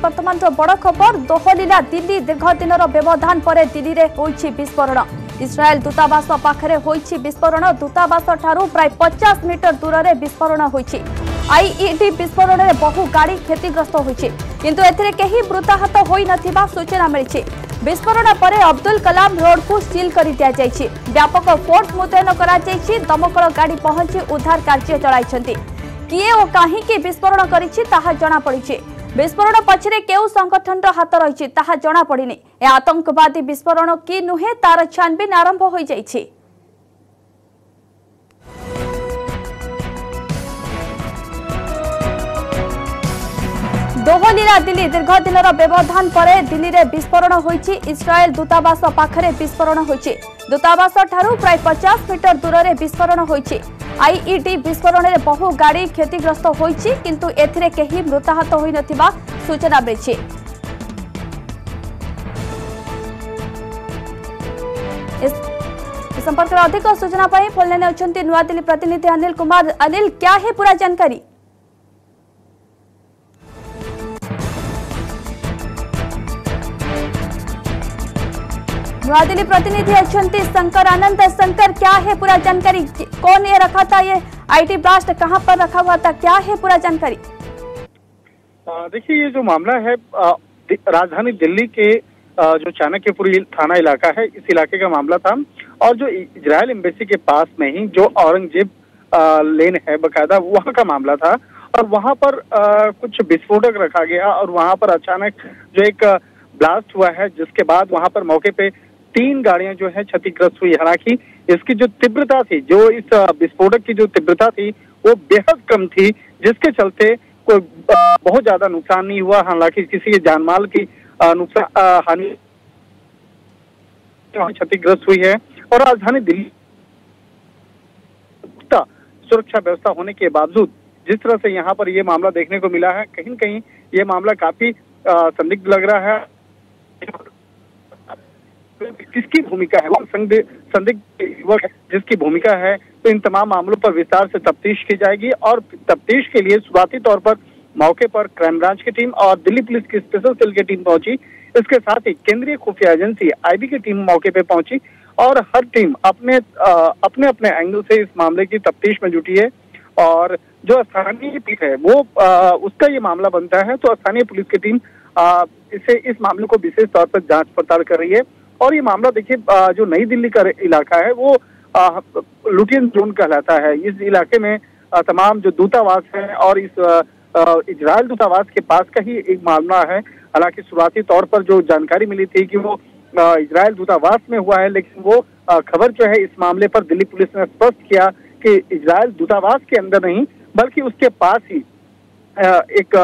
वर्तमान बड़ खबर दोहलिला दिल्ली दीर्घ दिन व्यवधान पर दिल्ली में होइछि विस्फोरण। इस्राएल दूतावास पाखरे होइछि विस्फोरण। दूतावास ठारू प्राय 50 मीटर दूर में विस्फोरण होइछि। आईईडी विस्फोरण में बहु गाड़ी क्षतिग्रस्त होइछि किंतु एथिरे केही मृताहत होई नथिबा सूचना मिलिछि। विस्फोरण पर अब्दुल कलाम रोड को सील कर दिया जाइछि। व्यापक फोर्स मुतयन करा जाइछि। दमकल गाड़ी पहुंची उद्धार कार्य चलाइछन्ति। किए ओ काहीकि विस्फोरण करिछि ताहा जणा पड़िछि। विस्फोरण पछरे केउ संगठन हाथ रही ताहा जणा पड़िनी। ए आतंकवादी विस्फोरण कि नुहे तार छानबीन आरंभ हो जाइछि। दोहलिला दिल्ली दीर्घ दिन व्यवधान पर दिल्ली में विस्फोरण होइछि। इस्राएल दूतावास पाखरे विस्फोरण होइछि। दूतावास ठारू प्राय 50 मीटर दूर में विस्फोरण होइछि। आईईडी विस्फोरण में बहु गाड़ी क्षतिग्रस्त होइछि किंतु एथिरे केही मृताहत होई नथिबा सूचना मिलिछि। इस संपर्क में अधिक सूचना पाई फोन लाइन अछंती नुआ दिल्ली प्रतिनिधि अनिल कुमार। अनिल, क्या है पूरा जानकारी? नुआ दिल्ली प्रतिनिधि अछंती शंकर आनंद। शंकर, क्या है पूरा जानकारी? कौन ये रखा था ये आईटी ब्लास्ट, कहां पर रखा हुआ था, क्या है पूरा जानकारी? देखिए, ये जो मामला है राजधानी दिल्ली के जो चाणक्यपुरी थाना इलाका है, इस इलाके का मामला था। और जो इजरायल एम्बेसी के पास में ही जो औरंगजेब लेन है बकायदा, वहां का मामला था। और वहां पर कुछ विस्फोटक रखा गया और वहां पर अचानक जो एक ब्लास्ट हुआ है, जिसके बाद वहां पर मौके पे 3 गाड़ियां जो है क्षतिग्रस्त हुई। हालांकि इसकी जो तीव्रता थी, जो इस विस्फोटक की जो तीव्रता थी, वो बेहद कम थी, जिसके चलते कोई बहुत ज्यादा नुकसान नहीं हुआ। हालांकि किसी के जानमाल की नुकसान हानि क्षतिग्रस्त हुई है। और राजधानी दिल्ली सुरक्षा व्यवस्था होने के बावजूद जिस तरह से यहाँ पर ये मामला देखने को मिला है, कहीं न कहीं ये मामला काफी संदिग्ध लग रहा है। किसकी भूमिका है? वो संदिग्ध युवक है जिसकी भूमिका है। तो इन तमाम मामलों पर विस्तार से तफ्तीश की जाएगी और तफ्तीश के लिए शुरुआती तौर पर मौके पर क्राइम ब्रांच की टीम और दिल्ली पुलिस की स्पेशल सेल की टीम पहुंची। इसके साथ ही केंद्रीय खुफिया एजेंसी आईबी की टीम मौके पे पहुंची और हर टीम अपने अपने एंगल से इस मामले की तफ्तीश में जुटी है। और जो स्थानीय पुलिस है वो उसका ये मामला बनता है, तो स्थानीय पुलिस की टीम इस मामले को विशेष तौर पर जांच पड़ताल कर रही है। और ये मामला देखिए, जो नई दिल्ली का इलाका है वो लुटियन जोन कहलाता है। इस इलाके में तमाम जो दूतावास है और इस इजरायल दूतावास के पास का ही एक मामला है। हालांकि शुरुआती तौर पर जो जानकारी मिली थी कि वो इजरायल दूतावास में हुआ है, लेकिन वो खबर जो है इस मामले पर दिल्ली पुलिस ने स्पष्ट किया कि इजरायल दूतावास के अंदर नहीं बल्कि उसके पास ही एक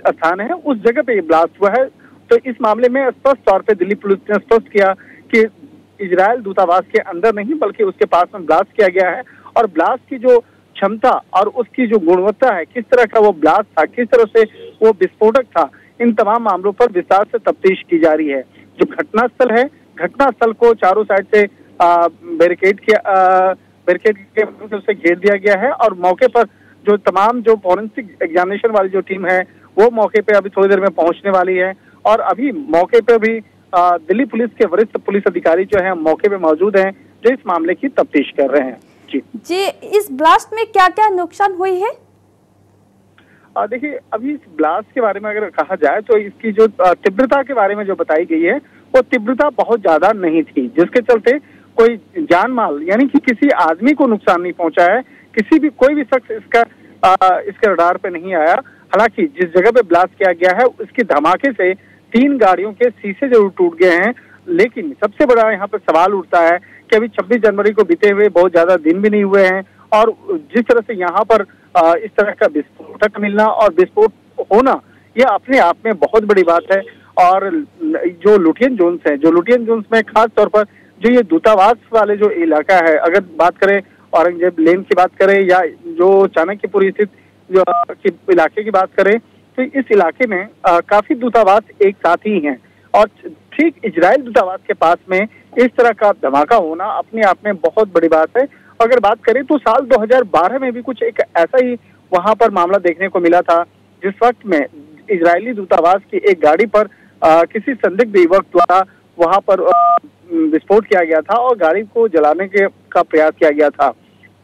स्थान है, उस जगह पे ये ब्लास्ट हुआ है। तो इस मामले में स्पष्ट तौर पे दिल्ली पुलिस ने स्पष्ट किया कि इजरायल दूतावास के अंदर नहीं बल्कि उसके पास में ब्लास्ट किया गया है। और ब्लास्ट की जो क्षमता और उसकी जो गुणवत्ता है, किस तरह का वो ब्लास्ट था, किस तरह से वो विस्फोटक था, इन तमाम मामलों पर विस्तार से तफ्तीश की जा रही है। जो घटनास्थल है, घटनास्थल को चारों साइड से बैरिकेड से घेर दिया गया है। और मौके पर जो तमाम जो फॉरेंसिक एग्जामिनेशन वाली जो टीम है वो मौके पे अभी थोड़ी देर में पहुंचने वाली है। और अभी मौके पे भी दिल्ली पुलिस के वरिष्ठ पुलिस अधिकारी जो हैं मौके पे मौजूद हैं, जो इस मामले की तफ्तीश कर रहे हैं। जी, इस ब्लास्ट में क्या क्या नुकसान हुई है? देखिए, अभी इस ब्लास्ट के बारे में अगर कहा जाए तो इसकी जो तीव्रता के बारे में जो बताई गई है वो तीव्रता बहुत ज्यादा नहीं थी, जिसके चलते कोई जान-माल यानी कि किसी आदमी को नुकसान नहीं पहुंचा है। कोई भी शख्स इसके रडार पे नहीं आया। हालांकि जिस जगह पे ब्लास्ट किया गया है उसकी धमाके से 3 गाड़ियों के शीशे जरूर टूट गए हैं। लेकिन सबसे बड़ा यहाँ पर सवाल उठता है कि अभी 26 जनवरी को बीते हुए बहुत ज्यादा दिन भी नहीं हुए हैं और जिस तरह से यहाँ पर इस तरह का विस्फोटक मिलना और विस्फोट होना, यह अपने आप में बहुत बड़ी बात है। और जो लुटियन जोन्स में खास तौर पर जो ये दूतावास वाले जो इलाका है, अगर बात करें औरंगजेब लेन की बात करें या जो चाणक्यपुरी स्थित जो इलाके की बात करें, तो इस इलाके में काफी दूतावास एक साथ ही हैं। और ठीक इजरायल दूतावास के पास में इस तरह का धमाका होना अपने आप में बहुत बड़ी बात है। अगर बात करें तो साल 2012 में भी कुछ एक ऐसा ही वहां पर मामला देखने को मिला था, जिस वक्त में इजरायली दूतावास की एक गाड़ी पर किसी संदिग्ध युवक द्वारा वहां पर विस्फोट किया गया था और गाड़ी को जलाने का प्रयास किया गया था।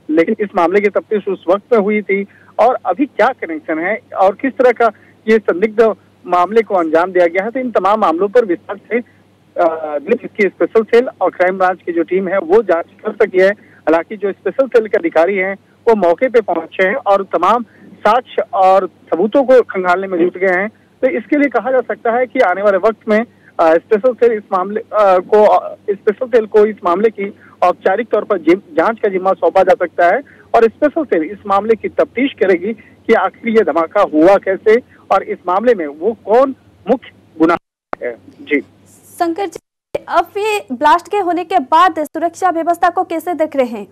लेकिन इस मामले की तफ्तीश उस वक्त में हुई थी और अभी क्या कनेक्शन है और किस तरह का ये संदिग्ध मामले को अंजाम दिया गया है, तो इन तमाम मामलों पर विस्तार से इसकी स्पेशल सेल और क्राइम ब्रांच की जो टीम है वो जांच कर सकी है। हालांकि जो स्पेशल सेल के अधिकारी हैं वो मौके पे पहुंचे हैं और तमाम साक्ष्य और सबूतों को खंगालने में जुट गए हैं। तो इसके लिए कहा जा सकता है कि आने वाले वक्त में स्पेशल सेल को इस मामले की औपचारिक तौर पर जांच का जिम्मा सौंपा जा सकता है और स्पेशल सेल इस मामले की तफ्तीश करेगी कि आखिर ये धमाका हुआ कैसे और इस मामले में वो कौन मुख्य गुनाह है। जी शंकर जी, अब ये ब्लास्ट के होने के बाद सुरक्षा व्यवस्था को कैसे देख रहे हैं?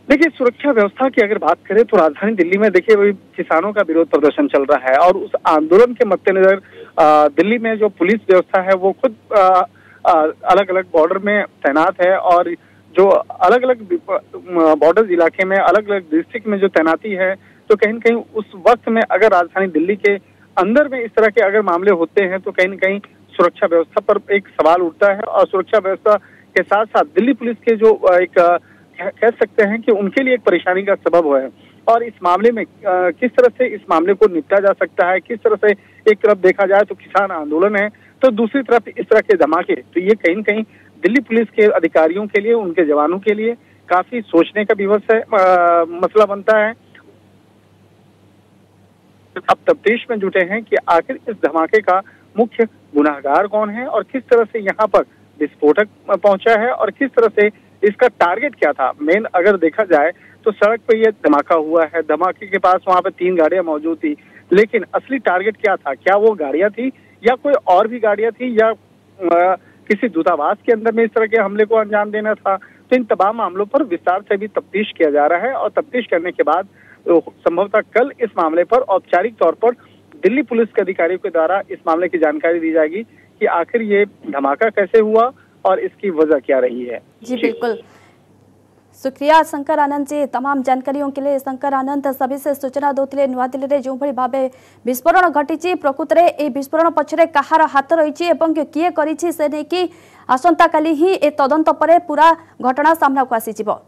देखिए, सुरक्षा व्यवस्था की अगर बात करें तो राजधानी दिल्ली में देखिए वही किसानों का विरोध प्रदर्शन चल रहा है और उस आंदोलन के मद्देनजर दिल्ली में जो पुलिस व्यवस्था है वो खुद अलग अलग बॉर्डर में तैनात है और जो अलग अलग बॉर्डर इलाके में अलग अलग डिस्ट्रिक्ट में जो तैनाती है, तो कहीं न कहीं उस वक्त में अगर राजधानी दिल्ली के अंदर में इस तरह के अगर मामले होते हैं तो कहीं न कहीं सुरक्षा व्यवस्था पर एक सवाल उठता है और सुरक्षा व्यवस्था के साथ साथ दिल्ली पुलिस के जो एक कह सकते हैं कि उनके लिए एक परेशानी का सबब है। और इस मामले में किस तरह से इस मामले को निपटा जा सकता है, किस तरह से एक तरफ देखा जाए तो किसान आंदोलन है तो दूसरी तरफ इस तरह के धमाके, तो ये कहीं न कहीं दिल्ली पुलिस के अधिकारियों के लिए, उनके जवानों के लिए काफी सोचने का विषय मसला बनता है। अब तफ्तीश में जुटे हैं कि आखिर इस धमाके का मुख्य गुनाहगार कौन है और किस तरह से यहाँ पर विस्फोटक पहुंचा है और किस तरह से इसका टारगेट क्या था। मेन अगर देखा जाए तो सड़क पर यह धमाका हुआ है, धमाके के पास वहां पर 3 गाड़ियां मौजूद थी, लेकिन असली टारगेट क्या था? क्या वो गाड़ियां थी या कोई और भी गाड़ियां थी या किसी दूतावास के अंदर में इस तरह के हमले को अंजाम देना था? तो इन तमाम मामलों पर विस्तार से भी तफ्तीश किया जा रहा है और तफ्तीश करने के बाद संभवतः कल इस मामले पर औपचारिक तौर पर दिल्ली पुलिस के अधिकारियों के द्वारा इस मामले की जानकारी दी जाएगी कि आखिर ये धमाका कैसे हुआ और इसकी वजह क्या रही है। जी बिल्कुल, शुक्रिया शंकर आनंद जी तमाम जानकारियों के लिए। शंकर आनंद सभी से सूचना दौले नुआ दिल्ली में जो भाव विस्फोरण घटी प्रकृत में ये विस्फोरण पछरे कहार हाथ रही किए करिछि से नहीं कि आसंता काली ही ए तदंत पर पूरा घटना सामना को आसीजिबो।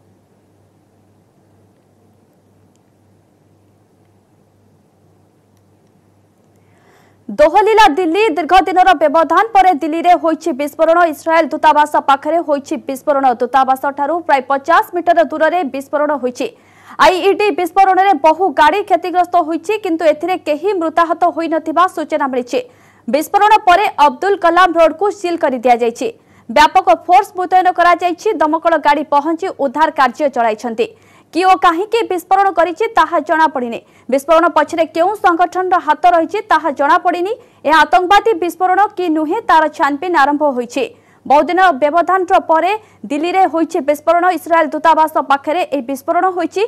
दोहलिला दिल्ली दीर्घ दिनर व्यवधान पर दिल्ली में होइछि विस्फोरण। इस्राएल दूतावास पाखरे होइछि विस्फोरण। दूतावास ठारू प्राय 50 मीटर दूर में विस्फोरण होइछि। आईईडी विस्फोरण में बहु गाड़ी क्षतिग्रस्त होइछि किंतु एथिरे केही मृताहत होई नथिबा सूचना मिलिछि। विस्फोरण पर अब्दुल कलाम रोड को सील कर दिया जाइछि। व्यापक फोर्स मुतयन करा जाइछि। दमकल गाड़ी पहुंची उद्धार कार्य चलाइछन्ति। कि ओ काहीकि विस्फोरण करिछि ताहा जणा पड़िनी। विस्फोरण पछरे केउ संगठन हाथ रहिछि ताहा जणा पड़िनी। ए आतंकवादी विस्फोरण कि नुहे तार छानबीन आरंभ होइछि। बहुदिन व्यवधान परे दिल्ली रे होइछि विस्फोरण। इस्राएल दूतावास पाखरे ए विस्फोरण होइछि।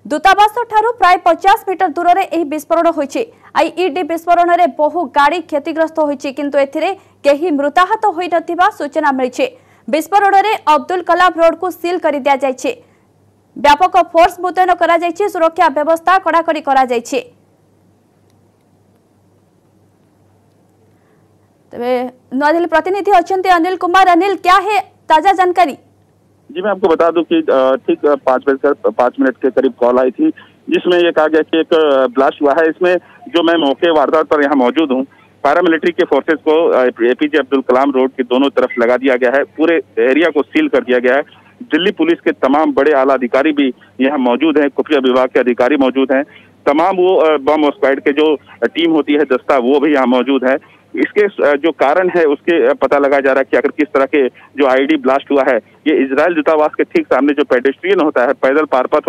दूतावास ठारू प्राय 50 मीटर दूर रे ए विस्फोरण होइछि। आईईडी विस्फोरण रे बहु गाड़ी क्षतिग्रस्त होइछि किंतु एथिरे केही मृताहत होई नथिबा सूचना मिलिछि। विस्फोरण रे अब्दुल कलाम रोड को सील कर दिया जाइछि। व्यापक फोर्स मुतयन करा जाइछि। सुरक्षा व्यवस्था कड़ाकड़ी करा जाइछि। तबे नौदिल्ली प्रतिनिधि अछंती अनिल कुमार। अनिल, क्या है ताजा जानकारी? जी मैं आपको बता दूं कि ठीक 5:05 के करीब कॉल आई थी जिसमें ये कहा गया कि एक ब्लास्ट हुआ है। इसमें जो मैं मौके वारदात पर यहाँ मौजूद हूँ, पैरामिलिट्री के फोर्सेस को एपीजे अब्दुल कलाम रोड की दोनों तरफ लगा दिया गया है। पूरे एरिया को सील कर दिया गया है। दिल्ली पुलिस के तमाम बड़े आला अधिकारी भी यहाँ मौजूद हैं, खुफिया विभाग के अधिकारी मौजूद हैं, तमाम वो बम स्क्वाड के जो टीम होती है दस्ता वो भी यहाँ मौजूद है। इसके जो कारण है उसके पता लगाया जा रहा है कि आखिर किस तरह के जो आईडी ब्लास्ट हुआ है। ये इजराइल दूतावास के ठीक सामने जो पेडेस्ट्रियन होता है, पैदल पाथ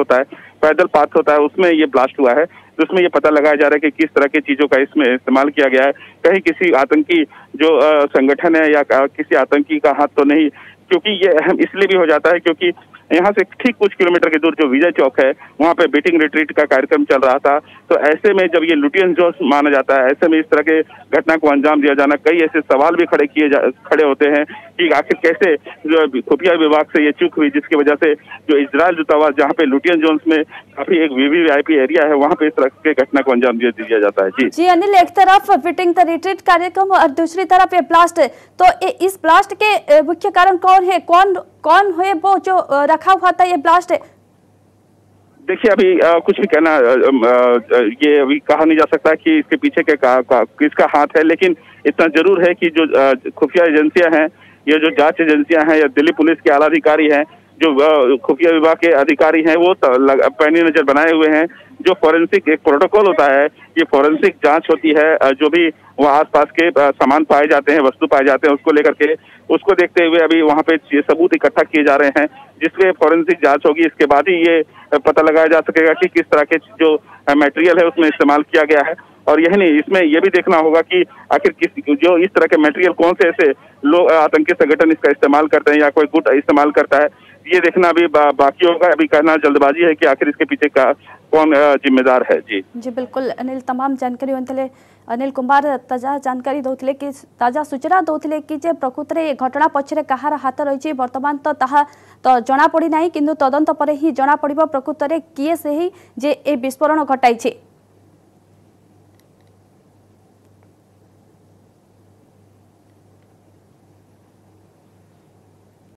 होता है उसमें ये ब्लास्ट हुआ है। तो उसमें ये पता लगाया जा रहा है कि किस तरह की चीजों का इसमें इस्तेमाल किया गया है। कहीं किसी आतंकी जो संगठन है या किसी आतंकी का हाथ तो नहीं, क्योंकि ये अहम इसलिए भी हो जाता है क्योंकि यहाँ से ठीक कुछ किलोमीटर की दूर जो विजय चौक है वहाँ पे बीटिंग रिट्रीट का कार्यक्रम चल रहा था। तो ऐसे में जब ये लुटियन जोश माना जाता है, ऐसे में इस तरह के घटना को अंजाम दिया जाना, कई ऐसे सवाल भी खड़े होते हैं कि आखिर कैसे जो खुफिया विभाग से ये चूक हुई, जिसकी वजह से जो इजरायल दूतावास जहाँ पे लुटियन जोन्स में काफी एक वीवीआईपी एरिया है वहाँ पे इस तरह के घटना को अंजाम दिया जाता है। जी अनिल, एक तरफ बीटिंग द रिट्रीट कार्यक्रम और दूसरी तरफ ये ब्लास्ट, तो इस ब्लास्ट के मुख्य कारण कौन है, कौन है वो जो रखा हुआ था ये ब्लास्ट? देखिए अभी कुछ भी कहना ये अभी कहा नहीं जा सकता कि इसके पीछे किसका हाथ है, लेकिन इतना जरूर है कि जो खुफिया एजेंसियां हैं, ये जो जांच एजेंसियां हैं या दिल्ली पुलिस के आला अधिकारी हैं, जो खुफिया विभाग के अधिकारी हैं, वो पैनी नजर बनाए हुए हैं। जो फॉरेंसिक एक प्रोटोकॉल होता है, ये फॉरेंसिक जांच होती है, जो भी वहाँ आसपास के सामान पाए जाते हैं, वस्तु पाए जाते हैं, उसको लेकर के उसको देखते हुए अभी वहाँ पे ये सबूत इकट्ठा किए जा रहे हैं, जिसमें फॉरेंसिक जांच होगी। इसके बाद ही ये पता लगाया जा सकेगा कि किस तरह के जो मटेरियल है उसमें इस्तेमाल किया गया है। और यही नहीं, इसमें यह भी देखना होगा कि आखिर जो इस तरह के मटेरियल कौन से ऐसे लोग आतंकी संगठन इसका इस्तेमाल करते हैं या कोई गुट इस्तेमाल करता है, ये देखना अभी बाकी होगा। अभी कहना जल्दबाजी है कि आखिर इसके पीछे का कौन जिम्मेदार है। जी बिल्कुल अनिल, तमाम जानकारी होते अनिल कुमार ताजा जानकारी दौले कि ताजा सूचना दौले कि जे प्रकृत में घटना पछरे कहार हाथ रही वर्तमान तो ताहा तो जना पड़ी ना, किंतु तदंत पर ही जना पड़िबो प्रकृत में किए से ही जे ए विस्फोरण घटाई।